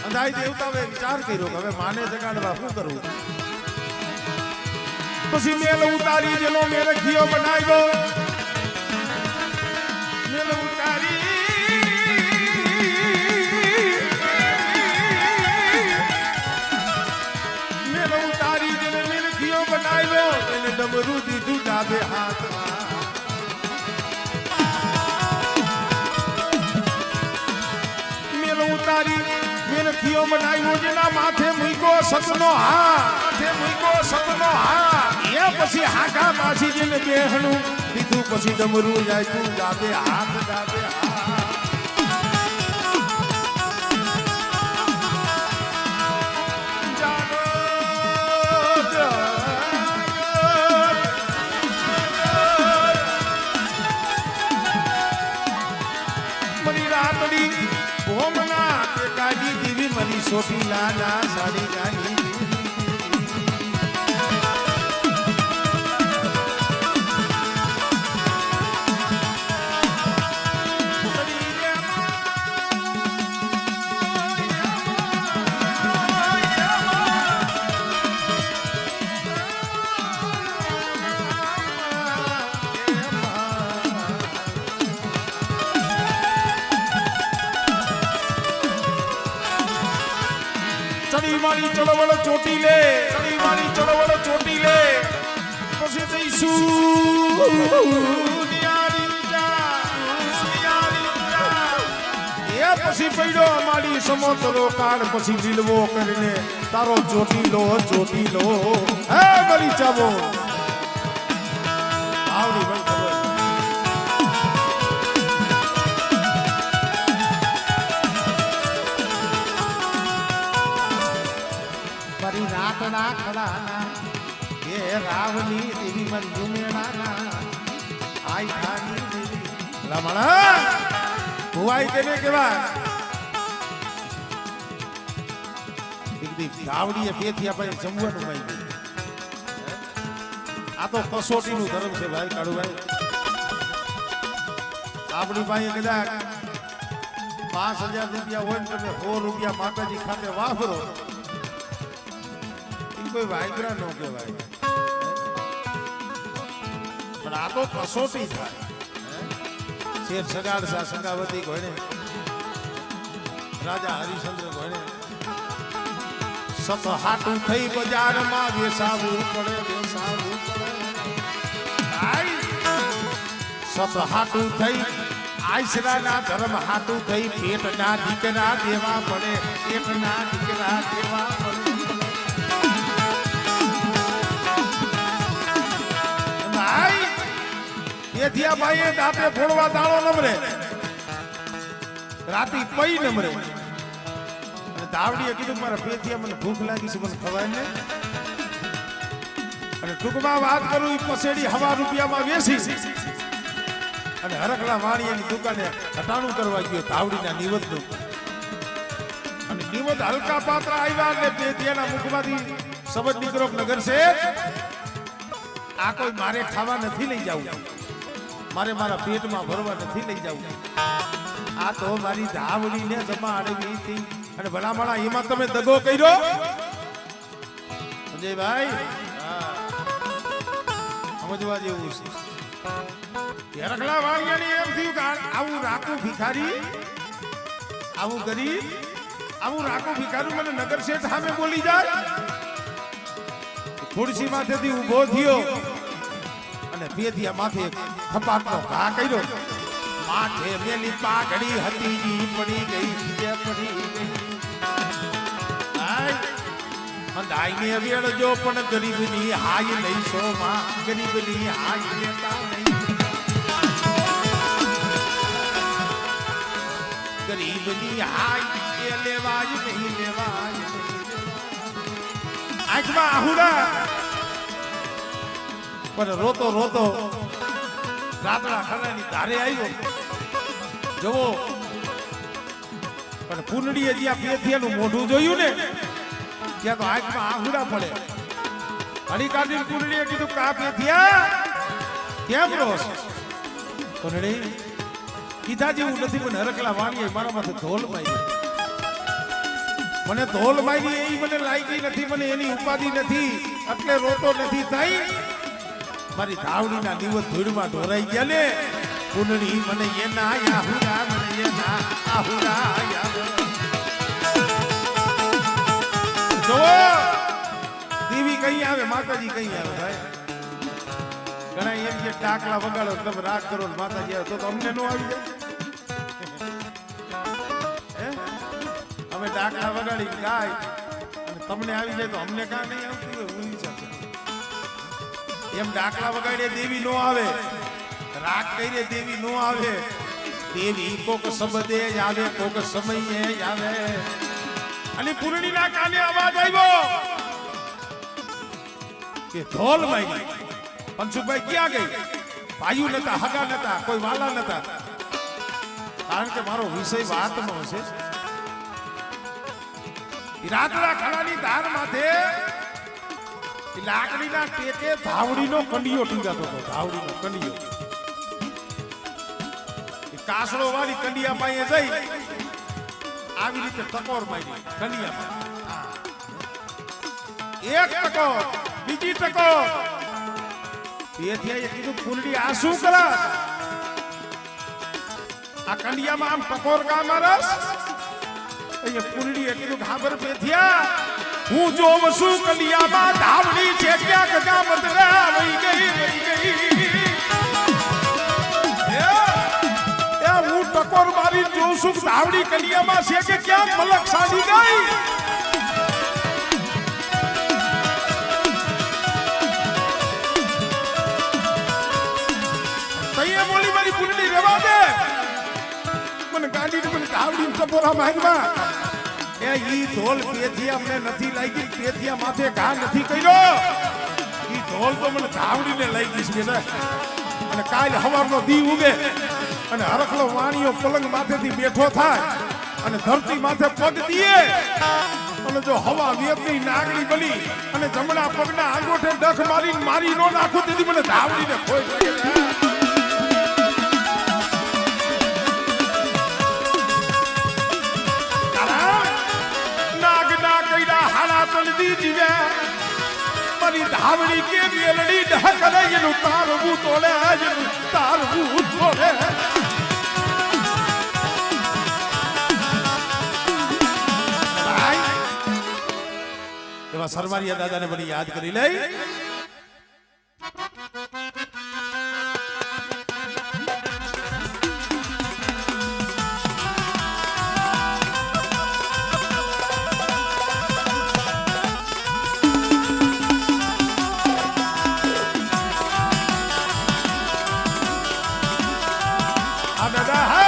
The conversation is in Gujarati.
અંધાઈ દેવતાએ વિચાર કર્યો કે હવે માને જગાડવા શું કરવું. પછી મેલ ઉતારી જેનો મેલ ઘીઓ બનાવ્યો. મેલ ઉતારી જેને મેલ ઘીઓ બનાવ્યો એને ડમરું દીધું ડાબે હાથમાં. મેલ ઉતારી મેલ ઘીઓ બનાવ્યો જેના માથે મૂક્યો સતનો હા એ પછી હાકા પાછી જેને બેહણું દીધું પછી ડમરું જાય ડાબે હાથ. મની રાતડી ભોમના તે કાઢી દીવી મની સોટી લાલા સાડી ગાડી. મારી ચળવળ ચોટી લે પછી એ પછી પડ્યો અમારી સમોતરો કાળ પછી લીલવો કરીને તારો ચોટીલો હે મારી ચાબો આવડી ભાઈ ખબર. રાતના ખડાના એ રાવની દેવી મન જુમેણાના આઈ ખાની દેવી રમણા ભુવાઈ કેને કેવા દીકરી ગાવડીએ પેથી આપણે જમવાનું માંગી. આ તો કસોટીનું ધર્મ છે ભાઈ કાળુભાઈ. આપણી પાસે કદાચ 5,000 રૂપિયા હોય ને તમે 100 રૂપિયા માતાજી ખાતે વાપરો કોઈ વાયગ્રા ન કહેવાય. પણ આ તો કસોટી થાય. શેર સગાડસા સંગાવતી કોઈને રાજા હરિશ્ચંદ્ર કોઈને સત હાટું થઈ બજારમાં વેસાવું પડે. સત હાટું થઈ આશરાના ધર્મ હાટું થઈ પેટના દીકરા દેવા પડે. પેથિયા ભાઈએ દાંતે ફોડવા દાળો નમરે રાતી પઈ નમરે. અને દાવડીએ કીધું મારા પેથિયા મને ભૂખ લાગી છે મને ખવાય ને. અને ટૂંકમાં વાત કરું એ પસેડી હવા રૂપિયામાં વેચી અને હરકલા વાણીયાની દુકાને ઘટાણું કરવા ગયો દાવડીના નિવતનું. અને નિવત હલકા પાત્ર આવ્યા એટલે પેથિયાના મુખમાંથી શબ્દ નીકળો નગર છે આ કોઈ મારે ખાવા નથી લઈ જવું, મારે મારા પેટમાં ભરવા નથી લઈ જવું. આ તો મારી ધાવડીને જમાડવી હતી. અને ભલામણા એમાં તમે દગો કર્યો સંજયભાઈ. સમજવા જેવું છે. રખલા વાળિયાને એમ થયું કે આવું રાખું ભિખારી, આવું ગરીબ, આવું રાખું ભિખારી મને નગર શેઠ સામે બોલી જાય. ખુરશી માથેથી ઊભો થયો અને પેથિયા માથે થપાટનો ઘા કર્યો. માથે મેલી પાઘડી હતી પડી ગઈ. અંધાઈને વેળજો પણ ગરીબની હાય નહીં સોમાં, ગરીબની હાય લેતા નહીં. ગરીબની હાય એ લેવાય નહીં, લેવાય. આંખમાં આહુડા પણ રોતો રોતો રાતડા ખાનાની ધારે આવ્યો. જવો પણ કુંડળીએ જ્યાં પેથિયાનું મોઢું જોયું ને ત્યાં તો આંખમાં આહુડા પડે. હરિકાજી કુંડળીએ કીધું કા પેથિયા કેમ રોસ? કુંડળી કીધા જેવું નથી પણ હરકલા વાણીએ મારા માથે ધોલ પાઈ. મને ધોલ મારી એ મને લાગી નથી, મને એની ઉપાધિ નથી, એટલે રોતો નથી થઈ. મારી ધાવડીના દિવસ ધૂળમાં ઢોરાઈ ગયા ને કુંડળી મને એના આહુરા, મને એના આહુરા જો દેવી કઈ આવે, માતાજી કઈ આવે ભાઈ. ઘણા એમ કે ટાકલા વગાડો તમે રાગ કરો, માતાજી આવે તો અમને નો આવી જાય. અમે ડાકલા વગાડી ગાય અને તમને આવી જાય તો અમને કાં નહીં આવતું હોય? હું વિચાર એમ ડાકલા વગાડીએ દેવી નો આવે, રાગ કરીએ દેવી નો આવે. દેવી કોક શબ્દે જ આવે, કોક સમયે જ આવે. અને પૂર્ણિના કાને અવાજ આવ્યો કે ધોલ મારી. પંચુભાઈ ક્યાં ગઈ? ભાઈઓ નતા, હગા નતા, કોઈ વાલા નતા. કારણ કે મારો વિષય વાતનો છે. રાતના ખડાની ધાર માથે લાકડીના ટેકે ધાવડીનો કંડિયો ટીંગાતો હતો. ધાવડીનો કંડિયો કાસડો વાળી કંડિયા પાસે જઈ આવી રીતે ટકોર મારી કંડિયા. એક ટકોર, બીજી ટકોર. તેથી કીધું ફૂલડી આ શું કરે? આ કંડિયામાં આમ ટકોર કા મારસ? પૂરડી એટલું ખબર પેથિયા હું જોવ છું કલિયામાં ધાવડી છે ક્યાંક ગામત વહી ગઈ, વહી ગઈ. એ હું ટકોર મારી જોઉં છું ધાવડી કલિયામાં છે કે ક્યાંક મલક સાડી ગઈ. તઈએ બોલી મારી પૂરડી રેવા દે, મને ગાડી મને ધાવડી ટપોરા મારમાં. એ ઈ ઢોલ પેથિયા મને નથી લાગી, પેથિયા માથે ઘા નથી કર્યો. ઈ ઢોલ તો મને ધાવડીને લાગી છે ને. અને કાલ હવારનો દી ઉગે અને હરખલો વાણીઓ પલંગ માથેથી બેઠો થાય અને ધરતી માથે પગ દીએ અને જો હવા વેપની નાગડી બની અને જમણા પગના આંગોઠે ડખ મારીને મારી નો નાખું તેથી મને ધાવડીને ખોઈ લાગે છે. મારી ધાવડી કે વેલડી ઢકલે એનું તારવું તોડે, એનું તારવું તોડે. એવા સરવારિયા દાદાને બધી યાદ કરી લઈ. દાદા